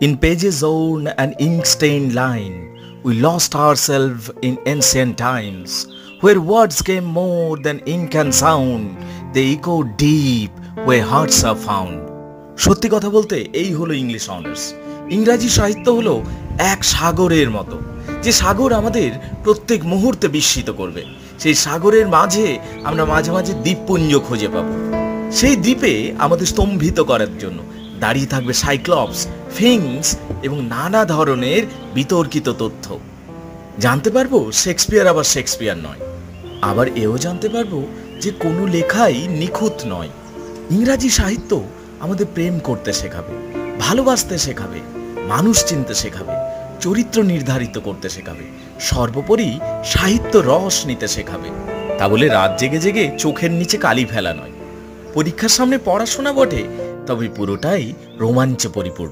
In pages worn and ink-stained line, we lost ourselves in ancient times, where words came more than ink and sound, they echo deep where hearts are found. সত্যি কথা বলতে এই হলো English honours. ইংরাজি সাহিত্য হলো এক সাগরের মতো, যে সাগর আমাদের প্রত্যেক মুহূর্তে বিস্মিত করবে। সেই সাগরের মাঝে আমরা মাঝে মাঝে দ্বীপপুঞ্জ খুঁজে পাবো। সেই দ্বীপে আমাদের স্তম্ভিত করার জন্য দাঁড়িয়ে থাকবে সাইক্লপস, ফিংস এবং নানা ধরনের বিতর্কিত তথ্য। জানতে পারবো শেক্সপিয়ার আবার শেক্সপিয়ার নয়, আবার এও জানতে পারবো যে কোনো লেখাই নিখুঁত নয়। ইংরাজি সাহিত্য আমাদের প্রেম করতে শেখাবে, ভালোবাসতে শেখাবে, মানুষ চিনতে শেখাবে, চরিত্র নির্ধারিত করতে শেখাবে, সর্বোপরি সাহিত্য রস নিতে শেখাবে। তা বলে রাত জেগে জেগে চোখের নিচে কালি ফেলা নয়। পরীক্ষার সামনে পড়াশোনা বটে, তবে পুরোটাই রোমাঞ্চে পরিপূর্ণ।